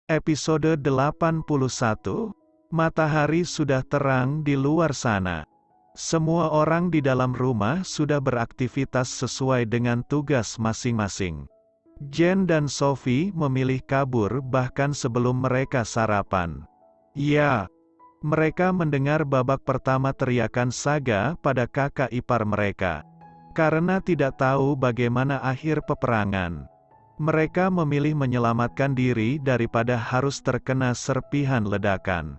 Episode 81, Matahari sudah terang di luar sana. Semua orang di dalam rumah sudah beraktivitas sesuai dengan tugas masing-masing. Jen dan Sophie memilih kabur bahkan sebelum mereka sarapan. Ya, mereka mendengar babak pertama teriakan Saga pada kakak ipar mereka. Karena tidak tahu bagaimana akhir peperangan, mereka memilih menyelamatkan diri daripada harus terkena serpihan ledakan.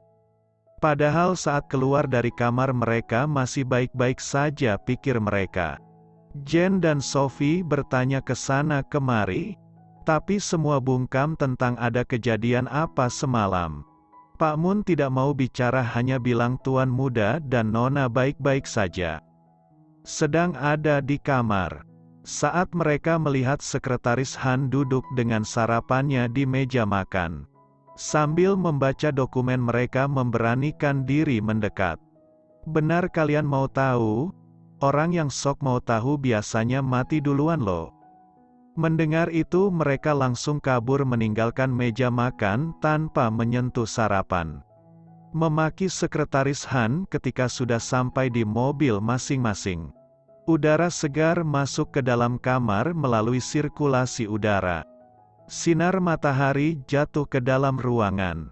Padahal saat keluar dari kamar mereka masih baik-baik saja, pikir mereka. Jen dan Sophie bertanya ke sana kemari, tapi semua bungkam tentang ada kejadian apa semalam. Pak Mun tidak mau bicara, hanya bilang Tuan Muda dan Nona baik-baik saja. Sedang ada di kamar. Saat mereka melihat Sekretaris Han duduk dengan sarapannya di meja makan. Sambil membaca dokumen mereka memberanikan diri mendekat. Benar kalian mau tahu? Orang yang sok mau tahu biasanya mati duluan loh. Mendengar itu mereka langsung kabur meninggalkan meja makan tanpa menyentuh sarapan. Memaki Sekretaris Han ketika sudah sampai di mobil masing-masing. Udara segar masuk ke dalam kamar melalui sirkulasi udara. Sinar matahari jatuh ke dalam ruangan.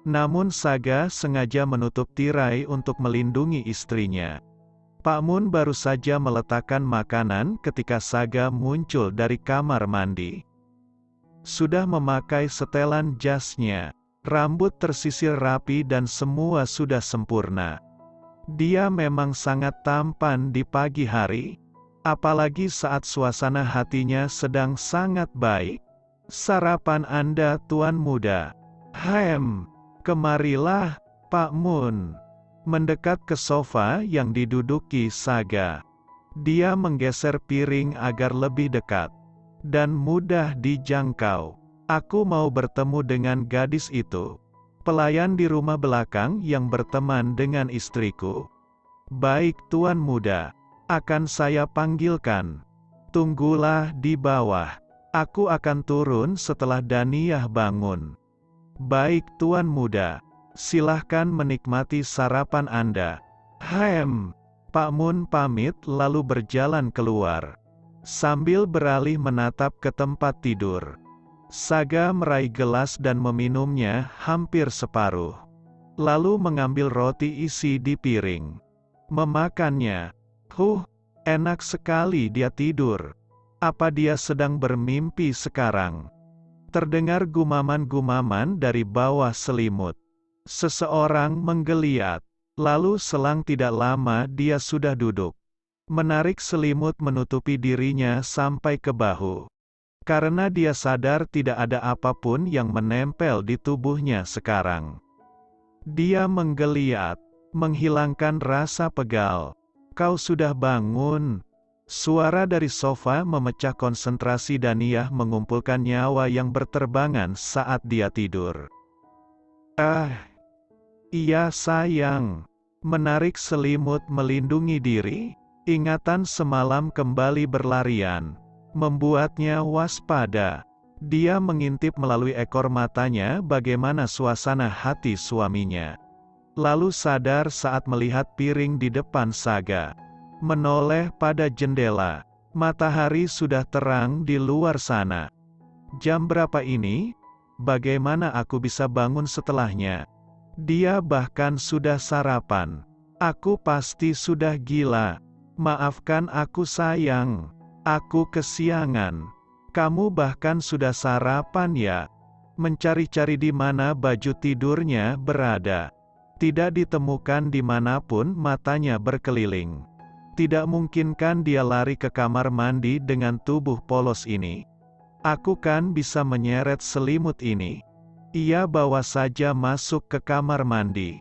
Namun Saga sengaja menutup tirai untuk melindungi istrinya. Pak Mun baru saja meletakkan makanan ketika Saga muncul dari kamar mandi. Sudah memakai setelan jasnya, rambut tersisir rapi dan semua sudah sempurna. Dia memang sangat tampan di pagi hari, apalagi saat suasana hatinya sedang sangat baik. Sarapan Anda, Tuan Muda. Kemarilah, Pak Mun. Mendekat ke sofa yang diduduki Saga. Dia menggeser piring agar lebih dekat dan mudah dijangkau. Aku mau bertemu dengan gadis itu. Pelayan di rumah belakang yang berteman dengan istriku. Baik Tuan Muda, akan saya panggilkan. Tunggulah di bawah. Aku akan turun setelah Daniyah bangun. Baik Tuan Muda, silahkan menikmati sarapan Anda. Pak Mun pamit lalu berjalan keluar. Sambil beralih menatap ke tempat tidur. Saga meraih gelas dan meminumnya hampir separuh. Lalu mengambil roti isi di piring. Memakannya. Enak sekali dia tidur. Apa dia sedang bermimpi sekarang? Terdengar gumaman-gumaman dari bawah selimut. Seseorang menggeliat. Lalu selang tidak lama dia sudah duduk. Menarik selimut menutupi dirinya sampai ke bahu. Karena dia sadar tidak ada apapun yang menempel di tubuhnya sekarang. Dia menggeliat, menghilangkan rasa pegal. Kau sudah bangun? Suara dari sofa memecah konsentrasi Daniyah mengumpulkan nyawa yang berterbangan saat dia tidur. Iya sayang. Menarik selimut melindungi diri, ingatan semalam kembali berlarian. Membuatnya waspada. Dia mengintip melalui ekor matanya bagaimana suasana hati suaminya. Lalu sadar saat melihat piring di depan Saga. Menoleh pada jendela. Matahari sudah terang di luar sana. Jam berapa ini? Bagaimana aku bisa bangun setelahnya? Dia bahkan sudah sarapan. Aku pasti sudah gila. Maafkan aku sayang. Aku kesiangan. Kamu bahkan sudah sarapan ya? Mencari-cari di mana baju tidurnya berada. Tidak ditemukan dimanapun, matanya berkeliling. Tidak mungkin kan dia lari ke kamar mandi dengan tubuh polos ini? Aku kan bisa menyeret selimut ini. Ia bawa saja masuk ke kamar mandi.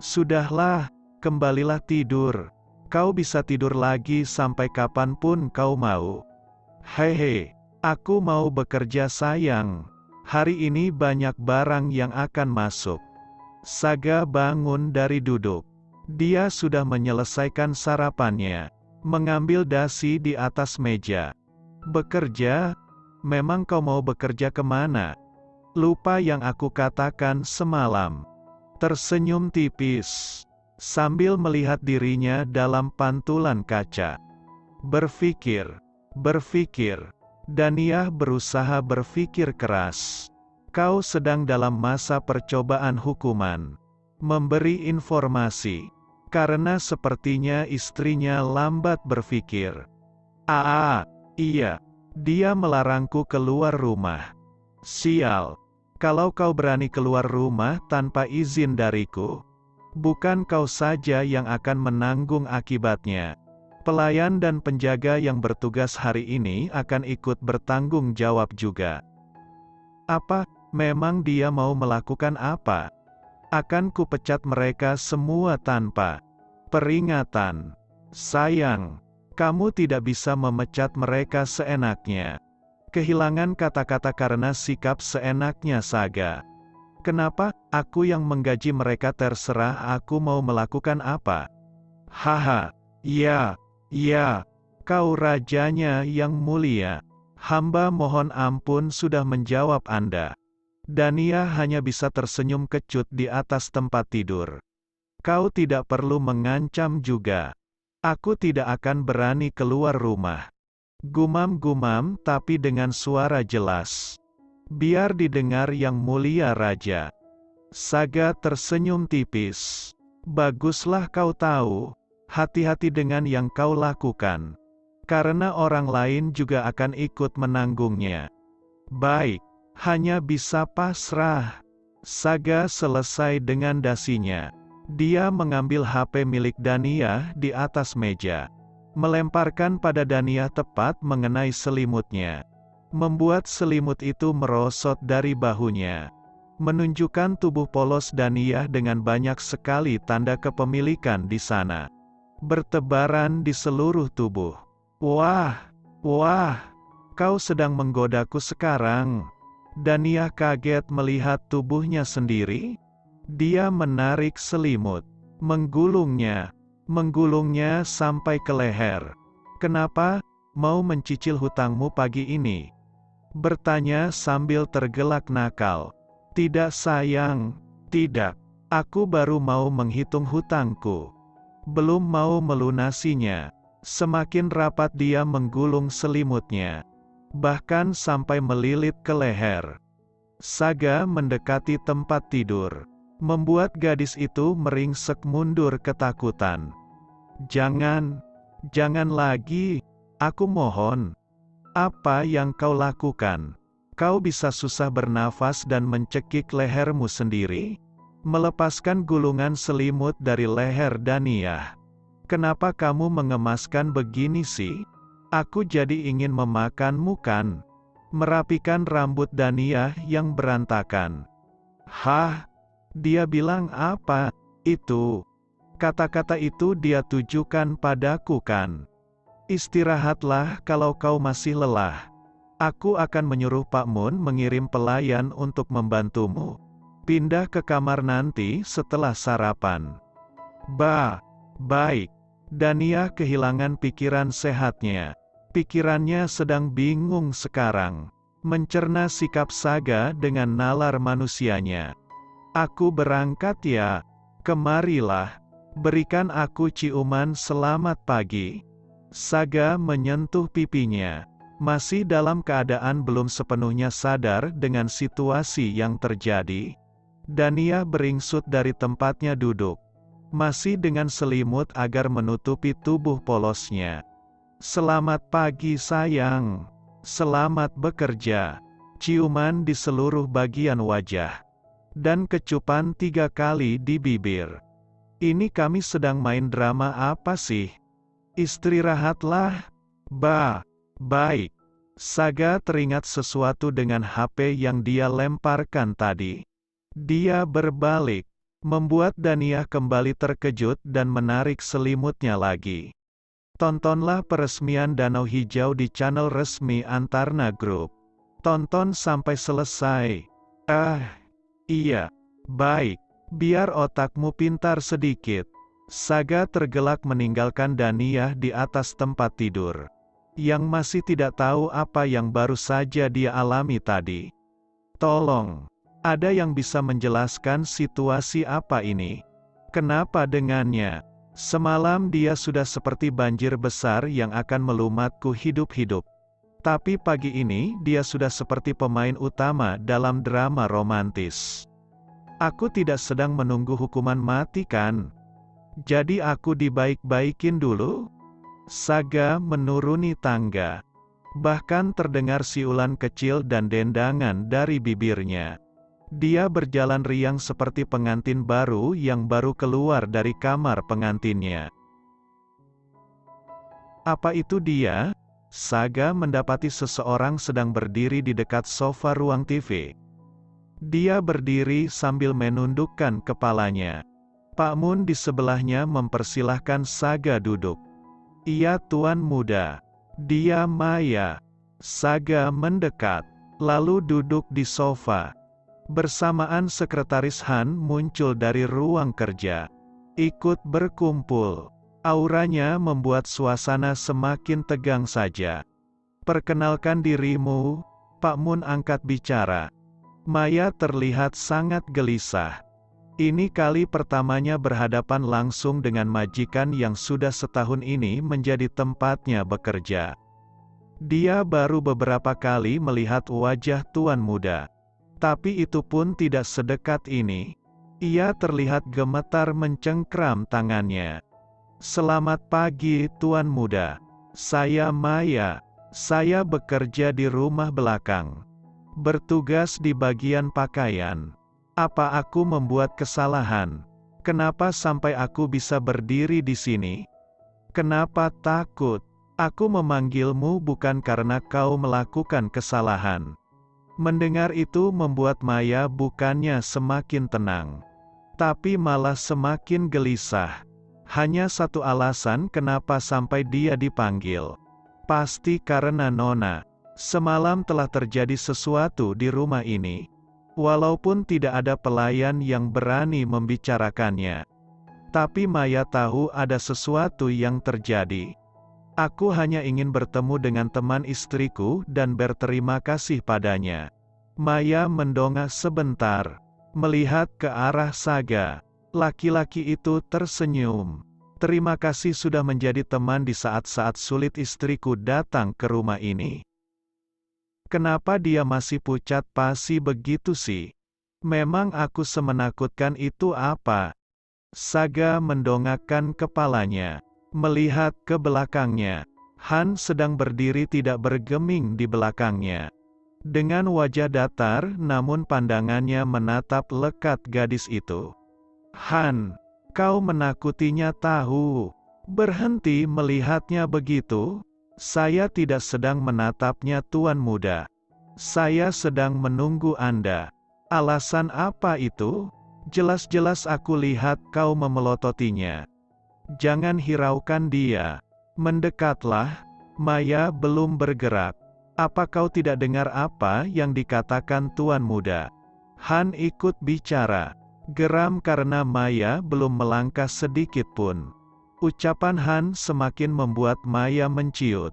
Sudahlah, kembalilah tidur. Kau bisa tidur lagi sampai kapanpun kau mau. Aku mau bekerja sayang. Hari ini banyak barang yang akan masuk. Saga bangun dari duduk. Dia sudah menyelesaikan sarapannya. Mengambil dasi di atas meja. Bekerja? Memang kau mau bekerja kemana? Lupa yang aku katakan semalam. Tersenyum tipis, sambil melihat dirinya dalam pantulan kaca. Berpikir. Daniyah berusaha berpikir keras. Kau sedang dalam masa percobaan hukuman. Memberi informasi. Karena sepertinya istrinya lambat berpikir. Iya. Dia melarangku keluar rumah. Sial. Kalau kau berani keluar rumah tanpa izin dariku, bukan kau saja yang akan menanggung akibatnya. Pelayan dan penjaga yang bertugas hari ini akan ikut bertanggung jawab juga. Apa, memang dia mau melakukan apa? Akan kupecat mereka semua tanpa peringatan. Sayang, kamu tidak bisa memecat mereka seenaknya. Kehilangan kata-kata karena sikap seenaknya Saga. Kenapa, aku yang menggaji mereka terserah aku mau melakukan apa? Haha, ya, kau rajanya yang mulia. Hamba mohon ampun sudah menjawab Anda. Daniyah hanya bisa tersenyum kecut di atas tempat tidur. Kau tidak perlu mengancam juga. Aku tidak akan berani keluar rumah. Gumam-gumam tapi dengan suara jelas. Biar didengar yang mulia raja. Saga tersenyum tipis. Baguslah kau tahu. Hati-hati dengan yang kau lakukan. Karena orang lain juga akan ikut menanggungnya. Baik, hanya bisa pasrah. Saga selesai dengan dasinya. Dia mengambil HP milik Daniyah di atas meja. Melemparkan pada Daniyah tepat mengenai selimutnya. Membuat selimut itu merosot dari bahunya. Menunjukkan tubuh polos Daniyah dengan banyak sekali tanda kepemilikan di sana. Bertebaran di seluruh tubuh. Wah, kau sedang menggodaku sekarang. Daniyah kaget melihat tubuhnya sendiri. Dia menarik selimut, menggulungnya sampai ke leher. Kenapa, mau mencicil hutangmu pagi ini? Bertanya sambil tergelak nakal. Tidak sayang, tidak. Aku baru mau menghitung hutangku. Belum mau melunasinya. Semakin rapat dia menggulung selimutnya. Bahkan sampai melilit ke leher. Saga mendekati tempat tidur. Membuat gadis itu meringsek mundur ketakutan. Jangan lagi, aku mohon. Apa yang kau lakukan? Kau bisa susah bernafas dan mencekik lehermu sendiri? Melepaskan gulungan selimut dari leher Daniyah. Kenapa kamu mengemaskan begini sih? Aku jadi ingin memakanmu kan? Merapikan rambut Daniyah yang berantakan. Hah? Dia bilang apa? Itu. Kata-kata itu dia tujukan padaku kan? Istirahatlah kalau kau masih lelah. Aku akan menyuruh Pak Mun mengirim pelayan untuk membantumu. Pindah ke kamar nanti setelah sarapan. Baik. Daniyah kehilangan pikiran sehatnya. Pikirannya sedang bingung sekarang. Mencerna sikap Saga dengan nalar manusianya. Aku berangkat ya. Kemarilah. Berikan aku ciuman selamat pagi. Saga menyentuh pipinya. Masih dalam keadaan belum sepenuhnya sadar dengan situasi yang terjadi. Daniyah beringsut dari tempatnya duduk. Masih dengan selimut agar menutupi tubuh polosnya. Selamat pagi sayang. Selamat bekerja. Ciuman di seluruh bagian wajah. Dan kecupan 3 kali di bibir. Ini kami sedang main drama apa sih? Istirahatlah. Baik. Saga teringat sesuatu dengan HP yang dia lemparkan tadi. Dia berbalik, membuat Daniyah kembali terkejut dan menarik selimutnya lagi. Tontonlah peresmian Danau Hijau di channel resmi Antarna Group. Tonton sampai selesai. Iya, baik. Biar otakmu pintar sedikit. Saga tergelak meninggalkan Daniyah di atas tempat tidur. Yang masih tidak tahu apa yang baru saja dia alami tadi. Tolong, ada yang bisa menjelaskan situasi apa ini? Kenapa dengannya? Semalam dia sudah seperti banjir besar yang akan melumatku hidup-hidup. Tapi pagi ini dia sudah seperti pemain utama dalam drama romantis. Aku tidak sedang menunggu hukuman mati kan? Jadi aku dibaik-baikin dulu? Saga menuruni tangga. Bahkan terdengar siulan kecil dan dendangan dari bibirnya. Dia berjalan riang seperti pengantin baru yang baru keluar dari kamar pengantinnya. Apa itu dia? Saga mendapati seseorang sedang berdiri di dekat sofa ruang TV. Dia berdiri sambil menundukkan kepalanya. Pak Mun di sebelahnya mempersilahkan Saga duduk. Iya tuan muda. Dia Maya. Saga mendekat, lalu duduk di sofa. Bersamaan sekretaris Han muncul dari ruang kerja. Ikut berkumpul. Auranya membuat suasana semakin tegang saja. Perkenalkan dirimu, Pak Mun angkat bicara. Maya terlihat sangat gelisah. Ini kali pertamanya berhadapan langsung dengan majikan yang sudah setahun ini menjadi tempatnya bekerja. Dia baru beberapa kali melihat wajah tuan muda. Tapi itu pun tidak sedekat ini. Ia terlihat gemetar mencengkram tangannya. Selamat pagi tuan muda. Saya Maya. Saya bekerja di rumah belakang. Bertugas di bagian pakaian. Apa aku membuat kesalahan? Kenapa sampai aku bisa berdiri di sini? Kenapa takut? Aku memanggilmu bukan karena kau melakukan kesalahan. Mendengar itu membuat Maya bukannya semakin tenang, tapi malah semakin gelisah. Hanya satu alasan kenapa sampai dia dipanggil. Pasti karena Nona. Semalam telah terjadi sesuatu di rumah ini. Walaupun tidak ada pelayan yang berani membicarakannya. Tapi Maya tahu ada sesuatu yang terjadi. Aku hanya ingin bertemu dengan teman istriku dan berterima kasih padanya. Maya mendongak sebentar, melihat ke arah Saga. Laki-laki itu tersenyum. Terima kasih sudah menjadi teman di saat-saat sulit istriku datang ke rumah ini. Kenapa dia masih pucat pasi begitu sih? Memang aku semenakutkan itu apa? Saga mendongakkan kepalanya. Melihat ke belakangnya, Han sedang berdiri tidak bergeming di belakangnya. Dengan wajah datar namun pandangannya menatap lekat gadis itu. Han, kau menakutinya tahu. Berhenti melihatnya begitu. Saya tidak sedang menatapnya tuan muda. Saya sedang menunggu Anda. Alasan apa itu? Jelas-jelas aku lihat kau memelototinya. Jangan hiraukan dia. Mendekatlah. Maya belum bergerak. Apa kau tidak dengar apa yang dikatakan tuan muda? Han ikut bicara. Geram karena Maya belum melangkah sedikit pun. Ucapan Han semakin membuat Maya menciut.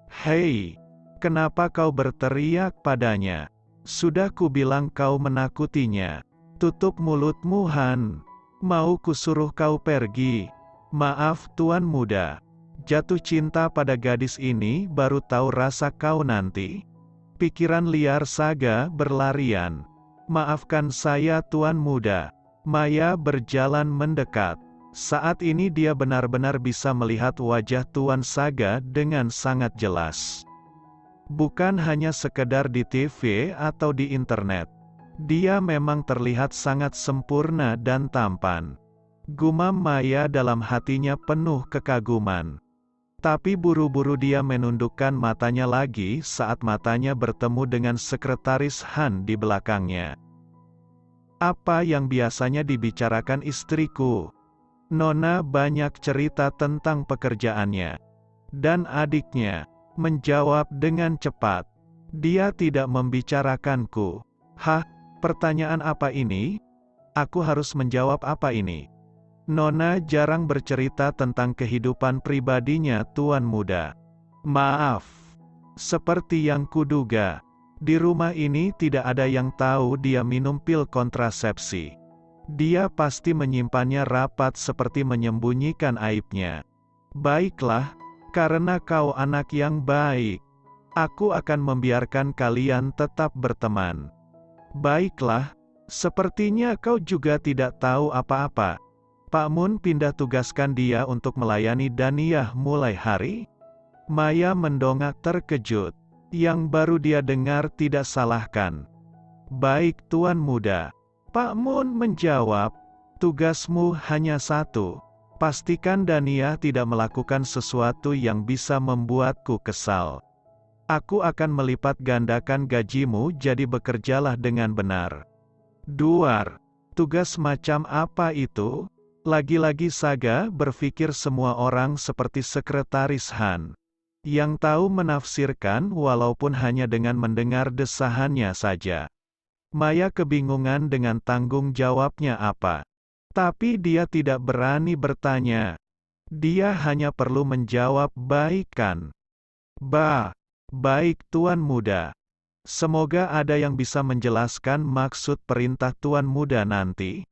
Hei, kenapa kau berteriak padanya? Sudah kubilang kau menakutinya. Tutup mulutmu Han. Mau kusuruh kau pergi. Maaf tuan muda. Jatuh cinta pada gadis ini baru tahu rasa kau nanti. Pikiran liar Saga berlarian. Maafkan saya tuan muda. Maya berjalan mendekat. Saat ini dia benar-benar bisa melihat wajah tuan Saga dengan sangat jelas. Bukan hanya sekedar di TV atau di internet. Dia memang terlihat sangat sempurna dan tampan. Gumam Maya dalam hatinya penuh kekaguman. Tapi buru-buru dia menundukkan matanya lagi saat matanya bertemu dengan sekretaris Han di belakangnya. Apa yang biasanya dibicarakan istriku? Nona banyak cerita tentang pekerjaannya. Dan adiknya menjawab dengan cepat. Dia tidak membicarakanku. Hah? Pertanyaan apa ini? Aku harus menjawab apa ini? Nona jarang bercerita tentang kehidupan pribadinya tuan muda. Maaf. Seperti yang kuduga. Di rumah ini tidak ada yang tahu dia minum pil kontrasepsi. Dia pasti menyimpannya rapat seperti menyembunyikan aibnya. Baiklah, karena kau anak yang baik, aku akan membiarkan kalian tetap berteman. Baiklah, sepertinya kau juga tidak tahu apa-apa. Pak Mun pindah tugaskan dia untuk melayani Daniyah mulai hari. Maya mendongak terkejut. Yang baru dia dengar tidak salahkan. Baik Tuan Muda. Pak Mun menjawab, tugasmu hanya satu. Pastikan Daniyah tidak melakukan sesuatu yang bisa membuatku kesal. Aku akan melipat gandakan gajimu, jadi bekerjalah dengan benar. Duar, tugas macam apa itu? Lagi-lagi Saga berpikir semua orang seperti Sekretaris Han. Yang tahu menafsirkan walaupun hanya dengan mendengar desahannya saja. Maya kebingungan dengan tanggung jawabnya apa. Tapi dia tidak berani bertanya. Dia hanya perlu menjawab baik kan? Baik Tuan Muda. Semoga ada yang bisa menjelaskan maksud perintah Tuan Muda nanti.